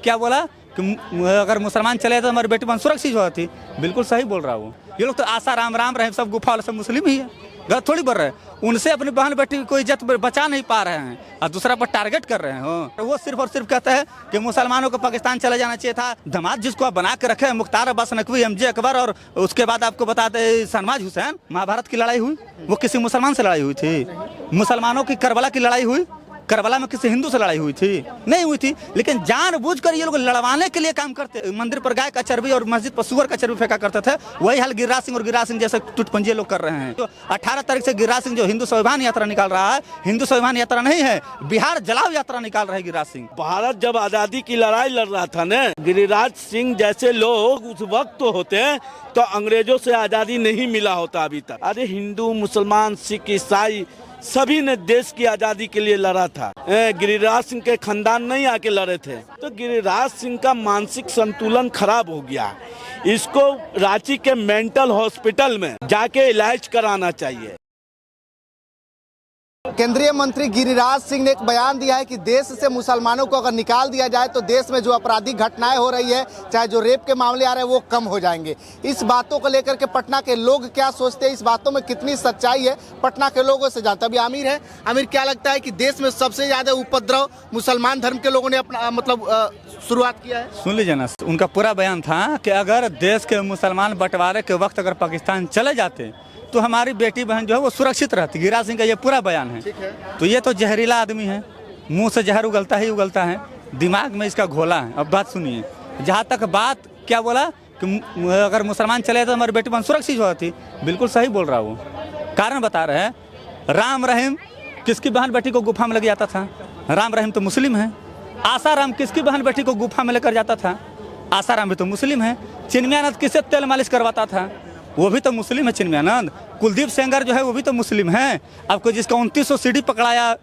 क्या बोला कि अगर मुसलमान चले तो हमारी बेटी बहन सुरक्षित होती। बिल्कुल सही बोल रहा हूँ। ये लोग तो आशा राम राम रहे, सब गुफा वाले सब मुस्लिम ही है, गलत थोड़ी बोल रहे हैं। उनसे अपनी बहन बेटी को इज्जत बचा नहीं पा रहे हैं और दूसरा पर टारगेट कर रहे हैं। वो सिर्फ और सिर्फ कहते हैं कि मुसलमानों को पाकिस्तान चले जाना चाहिए था। दामाद जिसको आप बना के रखे हैं मुख्तार अब्बास नकवी, एमजे अकबर, और उसके बाद आपको बताते शहनवाज हुसैन। महाभारत की लड़ाई हुई, वो किसी मुसलमान से लड़ाई हुई थी? मुसलमानों की करबला की लड़ाई हुई, करबला में किसी हिंदू से लड़ाई हुई थी? नहीं हुई थी। लेकिन जानबूझकर ये लोग लड़वाने के लिए काम करते। मंदिर पर गाय का चर्बी और मस्जिद पर सुअर का चर्बी फेंका करते थे। वही हाल गिरिराज सिंह और गिरिराज सिंह जैसे टुटपंजिए लोग कर रहे हैं। तो 18 तारीख से गिरिराज सिंह जो हिंदू स्वाभिमान यात्रा निकाल रहा है, हिंदू स्वाभिमान यात्रा नहीं है, बिहार जलाओ यात्रा निकाल रहे हैं गिरिराज सिंह। भारत जब आजादी की लड़ाई लड़ रहा था न, गिरिराज सिंह जैसे लोग उस वक्त तो होते तो अंग्रेजों से आजादी नहीं मिला होता अभी तक। अरे हिंदू, मुसलमान, सिख, ईसाई सभी ने देश की आजादी के लिए लड़ा था। गिरिराज सिंह के खानदान नहीं आके लड़े थे। तो गिरिराज सिंह का मानसिक संतुलन खराब हो गया। इसको रांची के मेंटल हॉस्पिटल में जाके इलाज कराना चाहिए। केंद्रीय मंत्री गिरिराज सिंह ने एक बयान दिया है कि देश से मुसलमानों को अगर निकाल दिया जाए तो देश में जो आपराधिक घटनाएं हो रही है, चाहे जो रेप के मामले आ रहे हैं, वो कम हो जाएंगे। इस बातों को लेकर के पटना के लोग क्या सोचते हैं, इस बातों में कितनी सच्चाई है, पटना के लोगों से जानते। अभी आमिर है। आमिर, क्या लगता है कि देश में सबसे ज्यादा उपद्रव मुसलमान धर्म के लोगों ने अपना शुरुआत किया है? सुन लीजिए ना, उनका पूरा बयान था कि अगर देश के मुसलमान बंटवारे के वक्त अगर पाकिस्तान चले जाते तो हमारी बेटी बहन जो है वो सुरक्षित रहती। गिरिराज सिंह का ये पूरा बयान है। तो ये तो जहरीला आदमी है, मुंह से जहर उगलता ही उगलता है, दिमाग में इसका घोला है। अब बात सुनिए, जहाँ तक बात क्या बोला कि अगर मुसलमान चले तो हमारी बेटी बहन सुरक्षित होती। बिल्कुल सही बोल रहा हूँ। कारण बता रहे हैं, राम रहीम किसकी बहन बेटी को गुफा में लग जाता था? राम रहीम तो मुस्लिम है। आसाराम किसकी बहन बेटी को गुफा में लेकर जाता था? आसाराम भी तो मुस्लिम है। चिन्मयानंद किससे तेल मालिश करवाता था? वो भी तो मुस्लिम है चिन्मयानंद। कुलदीप सेंगर जो है वो भी तो मुस्लिम है। आपको जिसका 2900 सीडी पकड़ाया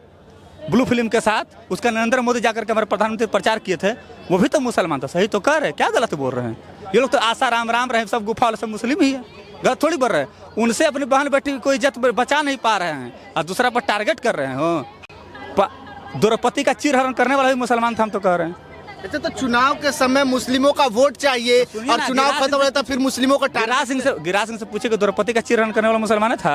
ब्लू फिल्म के साथ, उसका नरेंद्र मोदी जाकर के हमारे प्रधानमंत्री प्रचार किए थे, वो भी तो मुसलमान था। सही तो कर रहे, क्या गलत बोल रहे हैं? ये लोग तो आशा राम राम रहे, सब गुफा वाले सब मुस्लिम ही है, गलत थोड़ी बोल रहे हैं। उनसे अपनी बहन बेटी को इज्जत बचा नहीं पा रहे हैं और दूसरा पर टारगेट कर रहे हैं। हो द्रौपदी का चीरहरण करने वाला भी मुसलमान था, हम तो कह रहे हैं। अच्छा, तो चुनाव के समय मुस्लिमों का वोट चाहिए और चुनाव खत्म हो जाता फिर मुस्लिमों का गिरिराज सिंह से पूछे कि द्रौपदी का चीरहरण करने वाला मुसलमान था?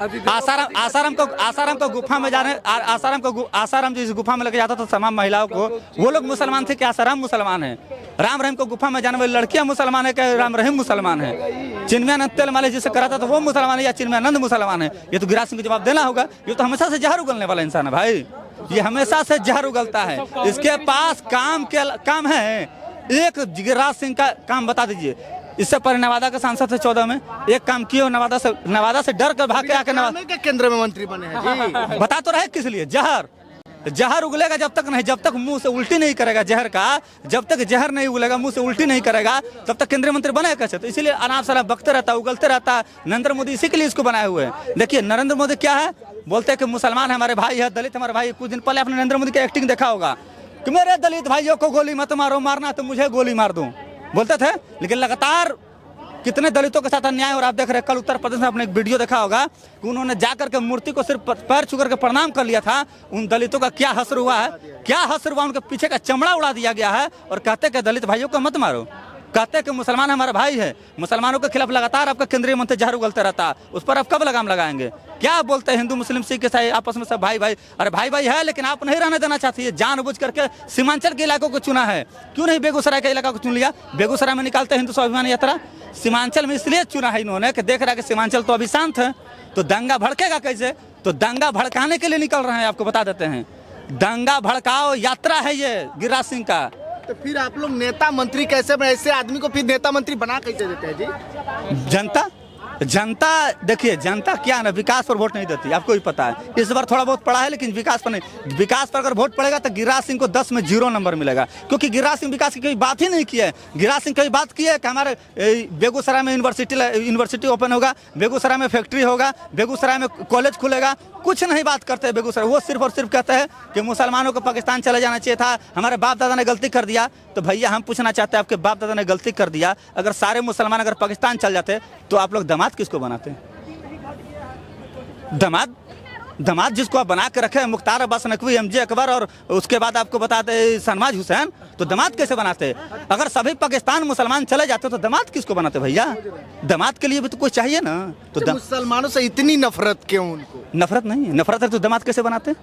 आसाराम को गुफा में जाने, आसाराम जो इस गुफा में लेके जाता था तमाम महिलाओं को, वो लोग मुसलमान थे कि आसाराम मुसलमान है? राम रहीम को गुफा में जाने वाली लड़कियां मुसलमान है कि राम रहीम मुसलमान है? चिन्मयानंद तेल मालिश जिसे कराता था वो मुसलमान है या चिन्मयानंद मुसलमान है? ये तो गिरिराज सिंह को जवाब देना होगा। ये तो हमेशा से जहर उगलने वाला इंसान है भाई, ये हमेशा से जहर उगलता है। इसके पास काम है। एक गिरिराज सिंह का काम बता दीजिए। इससे पहले नवादा के सांसद थे 14 में, एक काम किए, नवादा से डर कर भाग के आके नवादा के केंद्र में मंत्री बने हैं जी। बता तो रहे किस लिए? जहर उगलेगा जब तक नहीं, जब तक मुंह से उल्टी नहीं करेगा जहर का, जब तक जहर नहीं उगलेगा, मुंह से उल्टी नहीं करेगा, तब तक केंद्रीय मंत्री बने कैसे? तो इसीलिए अनाप शनाप बकते रहता, उगलते रहता। नरेंद्र मोदी इसी के लिए इसको बनाए हुए हैं। देखिए नरेंद्र मोदी क्या है, बोलते हैं कि मुसलमान हमारे भाई है, दलित हमारे भाई। कुछ दिन पहले आपने नरेंद्र मोदी की एक्टिंग देखा होगा कि मेरे दलित भाइयों को गोली मत मारो, मारना तो मुझे गोली मार दूं, बोलते थे। लेकिन लगातार कितने दलितों के साथ अन्याय। और आप देख रहे हैं, कल उत्तर प्रदेश में आपने एक वीडियो देखा होगा कि उन्होंने जाकर के मूर्ति को सिर्फ पैर छू करके प्रणाम कर लिया था। उन दलितों का क्या हश्र हुआ है, क्या हश्र हुआ? उनके पीछे का चमड़ा उड़ा दिया गया है और कहते हैं कि दलित भाइयों को मत मारो, कहते हैं कि मुसलमान हमारा भाई है। मुसलमानों के खिलाफ लगातार आपका केंद्रीय मंत्री जहर उगलते रहता है, उस पर आप कब लगाम लगाएंगे? क्या बोलते हैं हिंदू मुस्लिम सिख ईसाई आपस में सब भाई भाई? अरे भाई भाई है, लेकिन आप नहीं रहने देना चाहती है। जानबूझ करके सीमांचल के इलाकों को चुना है, क्यों नहीं बेगूसराय के इलाका को चुन लिया? बेगूसराय में निकालते हिंदू स्वाभिमान यात्रा, सीमांचल में इसलिए चुना है इन्होंने कि देख रहा है कि सीमांचल तो अभी शांत है, तो दंगा भड़केगा कैसे? तो दंगा भड़काने के लिए निकल रहे हैं। आपको बता देते हैं, दंगा भड़काओ यात्रा है ये गिरिराज सिंह का। तो फिर आप लोग नेता मंत्री कैसे बने? ऐसे आदमी को फिर नेता मंत्री बना कैसे देते हैं जी? जनता देखिए, जनता क्या है ना, विकास पर वोट नहीं देती, आपको भी पता है। इस बार थोड़ा बहुत पड़ा है लेकिन विकास पर नहीं। विकास पर अगर वोट पड़ेगा तो गिरिराज सिंह को 10 में 0 नंबर मिलेगा, क्योंकि गिरिराज सिंह विकास की कोई बात ही नहीं की है। गिरिराज सिंह कई बात की है कि हमारे बेगूसराय में यूनिवर्सिटी ओपन होगा, बेगूसराय में फैक्ट्री होगा, बेगूसराय में कॉलेज खुलेगा, कुछ नहीं बात करते बेगूसराय। वो सिर्फ और सिर्फ कहते हैं कि मुसलमानों को पाकिस्तान चले जाना चाहिए था, हमारे बाप दादा ने गलती कर दिया। तो भैया हम पूछना चाहते हैं, आपके बाप दादा ने गलती कर दिया, अगर सारे मुसलमान अगर पाकिस्तान चल जाते तो आप लोग दामाद किसको बनाते? दामाद दामाद जिसको आप बना के रखे हैं मुख्तार अब्बास नकवी, एमजे अकबर और उसके बाद आपको बताते शहनवाज हुसैन, तो दामाद कैसे बनाते? अगर सभी पाकिस्तान मुसलमान चले जाते तो दामाद किसको बनाते भैया? दामाद के लिए भी तो कोई चाहिए ना। तो मुसलमानों से इतनी नफरत क्यों उनको? नफरत नहीं है, नफरत है तो दामाद कैसे बनाते?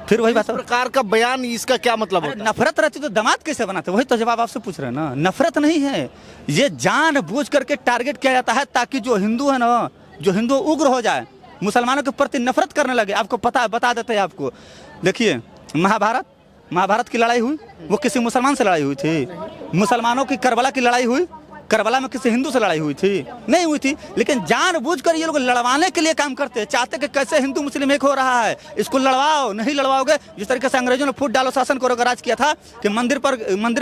फिर वही बात है, प्रकार का बयान, इसका क्या मतलब होता है? नफरत रहती तो दामाद कैसे बनाते? वही तो जवाब आपसे पूछ रहे हैं ना। नफरत नहीं है, ये जानबूझ करके टारगेट किया जाता है ताकि जो हिंदू है ना, जो हिंदू उग्र हो जाए, मुसलमानों के प्रति नफरत करने लगे। आपको बता देते हैं आपको। देखिए महाभारत की लड़ाई हुई, वो किसी मुसलमान से लड़ाई हुई थी? मुसलमानों की करबला की लड़ाई हुई, करबला में किसी हिंदू से लड़ाई हुई थी? नहीं हुई थी। लेकिन जानबूझकर ये लोग लड़वाने के लिए काम करते हैं, चाहते कि कैसे हिंदू मुस्लिम एक हो रहा है, इसको लड़वाओ, नहीं लड़वाओगे। जिस तरीके से अंग्रेजों ने फूट डालो शासन को राज किया था कि मंदिर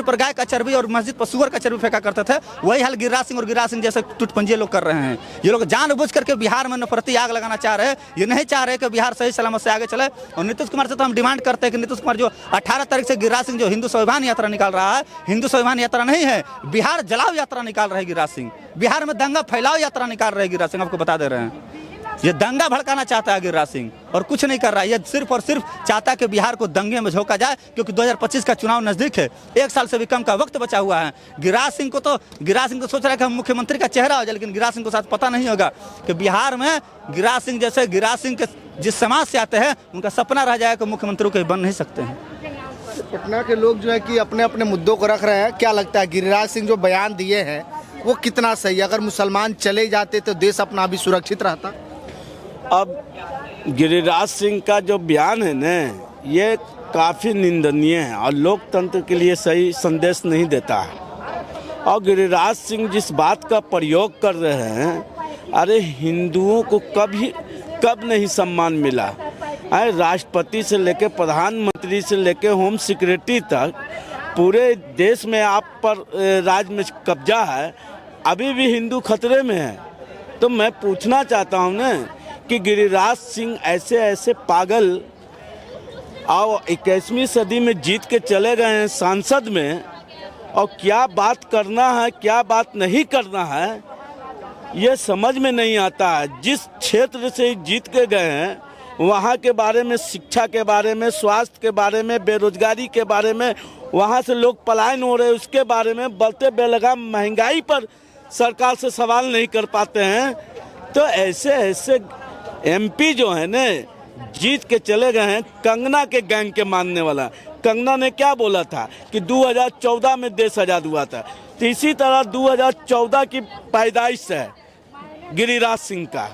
पर गाय का चर्बी और मस्जिद पर सुअर का चर्बी फेंका करते थे, वही हाल गिरिराज सिंह और गिरिराज सिंह जैसे टुटपंजिए लोग कर रहे हैं। ये लोग जानबूझ करके बिहार में नफरती आग लगाना चाह रहे हैं। ये नहीं चाह रहे कि बिहार सही सलामत से आगे चले। और नीतीश कुमार से तो हम डिमांड करते हैं कि नीतीश कुमार जो 18 तारीख से गिरिराज सिंह जो हिंदू स्वाभिमान यात्रा निकाल रहा है, हिंदू स्वाभिमान यात्रा नहीं है, बिहार जलाओ यात्रा निकाल रहे गिरिराज सिंह। बिहार में दंगा फैलाओ यात्रा निकाल रहे गिरिराज सिंह, आपको बता दे रहे हैं। ये दंगा भड़काना चाहता है गिरिराज सिंह और कुछ नहीं कर रहा है। ये सिर्फ और सिर्फ चाहता है कि बिहार को दंगे में झोंका जाए, क्योंकि 2025 का चुनाव नजदीक है, 1 साल से भी कम का वक्त बचा हुआ है। गिरिराज सिंह तो सोच रहा है कि हम मुख्यमंत्री का चेहरा हो जाए, लेकिन गिरिराज सिंह को साथ पता नहीं होगा कि बिहार में गिरिराज सिंह के जिस समाज से आते हैं उनका सपना रह जाएगा कि मुख्यमंत्री को बन नहीं सकते हैं। पटना के लोग जो है कि अपने अपने मुद्दों को रख रहे हैं। क्या लगता है गिरिराज सिंह जो बयान दिए हैं वो कितना सही? अगर मुसलमान चले जाते तो देश अपना भी सुरक्षित रहता। अब गिरिराज सिंह का जो बयान है न, ये काफ़ी निंदनीय है और लोकतंत्र के लिए सही संदेश नहीं देता है। और गिरिराज सिंह जिस बात का प्रयोग कर रहे हैं, अरे हिंदुओं को कब नहीं सम्मान मिला? अरे राष्ट्रपति से लेकर प्रधानमंत्री से लेकर होम सेक्रेटरी तक पूरे देश में आप पर राज में कब्जा है, अभी भी हिंदू खतरे में है। तो मैं पूछना चाहता हूँ ना कि गिरिराज सिंह ऐसे पागल और 21वीं सदी में जीत के चले गए हैं संसद में, और क्या बात करना है क्या बात नहीं करना है ये समझ में नहीं आता है। जिस क्षेत्र से जीत के गए हैं वहाँ के बारे में, शिक्षा के बारे में, स्वास्थ्य के बारे में, बेरोजगारी के बारे में, वहाँ से लोग पलायन हो रहे हैं उसके बारे में, बढ़ते बेलगाम महंगाई पर सरकार से सवाल नहीं कर पाते हैं। तो ऐसे एमपी जो है ने जीत के चले गए हैं कंगना के गैंग के मानने वाला। कंगना ने क्या बोला था कि 2014 में देश आज़ाद हुआ था, तो इसी तरह 2014 की पैदाइश है गिरिराज सिंह का।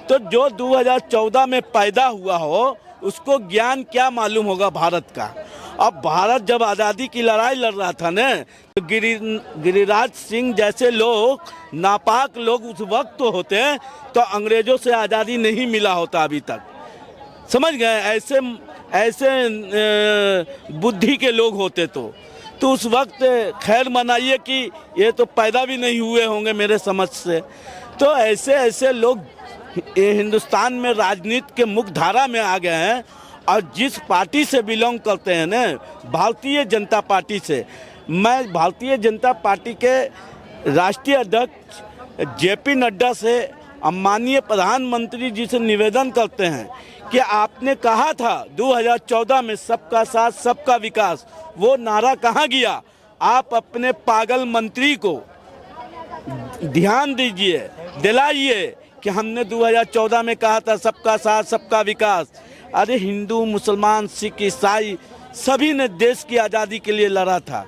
तो जो 2014 में पैदा हुआ हो उसको ज्ञान क्या मालूम होगा भारत का। अब भारत जब आज़ादी की लड़ाई लड़ रहा था न, तो गिरिराज सिंह जैसे लोग, नापाक लोग उस वक्त तो होते तो अंग्रेजों से आज़ादी नहीं मिला होता अभी तक। समझ गए? ऐसे बुद्धि के लोग होते तो उस वक्त खैर मनाइए कि ये तो पैदा भी नहीं हुए होंगे मेरे समझ से। तो ऐसे लोग हिंदुस्तान में राजनीति के मुख्य धारा में आ गए हैं। और जिस पार्टी से बिलोंग करते हैं ना, भारतीय जनता पार्टी से, मैं भारतीय जनता पार्टी के राष्ट्रीय अध्यक्ष जेपी नड्डा से, माननीय प्रधानमंत्री जी से निवेदन करते हैं कि आपने कहा था 2014 में सबका साथ सबका विकास, वो नारा कहाँ गया? आप अपने पागल मंत्री को ध्यान दीजिए, दिलाइए कि हमने 2014 में कहा था सबका साथ सबका विकास। अरे हिंदू, मुसलमान, सिख, ईसाई सभी ने देश की आज़ादी के लिए लड़ा था।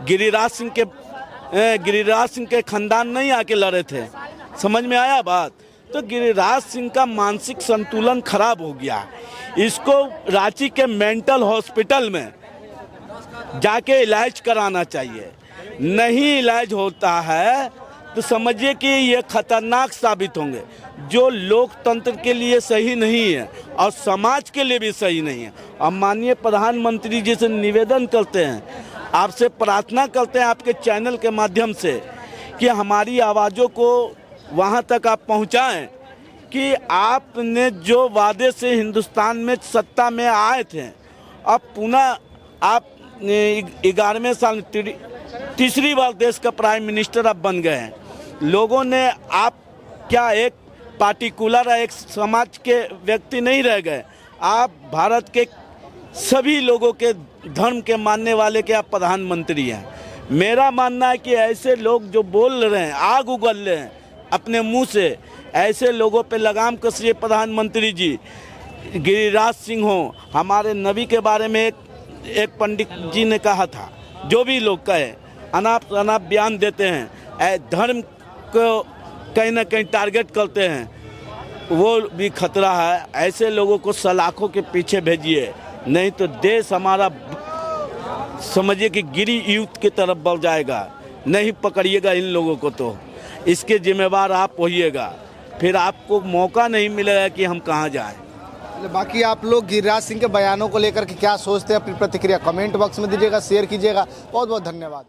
गिरिराज सिंह के खानदान नहीं आके लड़े थे। समझ में आया बात? तो गिरिराज सिंह का मानसिक संतुलन खराब हो गया। इसको रांची के मेंटल हॉस्पिटल में जाके इलाज कराना चाहिए। नहीं इलाज होता है तो समझिए कि ये खतरनाक साबित होंगे, जो लोकतंत्र के लिए सही नहीं है और समाज के लिए भी सही नहीं है। अब माननीय प्रधानमंत्री जी से निवेदन करते हैं, आपसे प्रार्थना करते हैं आपके चैनल के माध्यम से कि हमारी आवाज़ों को वहाँ तक आप पहुँचाएं कि आपने जो वादे से हिंदुस्तान में सत्ता में आए थे, अब पुनः आप 11वें साल तीसरी बार देश का प्राइम मिनिस्टर आप बन गए हैं। लोगों ने आप क्या एक पार्टिकुलर एक समाज के व्यक्ति नहीं रह गए, आप भारत के सभी लोगों के धर्म के मानने वाले के आप प्रधानमंत्री हैं। मेरा मानना है कि ऐसे लोग जो बोल रहे हैं, आग उगल रहे हैं अपने मुंह से, ऐसे लोगों पे लगाम कसिए प्रधानमंत्री जी। गिरिराज सिंह हो, हमारे नबी के बारे में एक पंडित जी ने कहा था, जो भी लोग कहे अनाप शनाप बयान देते हैं, धर्म को कहीं ना कहीं टारगेट करते हैं, वो भी खतरा है। ऐसे लोगों को सलाखों के पीछे भेजिए, नहीं तो देश हमारा समझिए कि गिरी युद्ध की तरफ बढ़ जाएगा। नहीं पकड़िएगा इन लोगों को तो इसके जिम्मेवार आप होइएगा, फिर आपको मौका नहीं मिलेगा कि हम कहाँ जाएं। बाकी आप लोग गिरिराज सिंह के बयानों को लेकर के क्या सोचते हैं, अपनी प्रतिक्रिया कमेंट बॉक्स में दीजिएगा, शेयर कीजिएगा। बहुत बहुत धन्यवाद।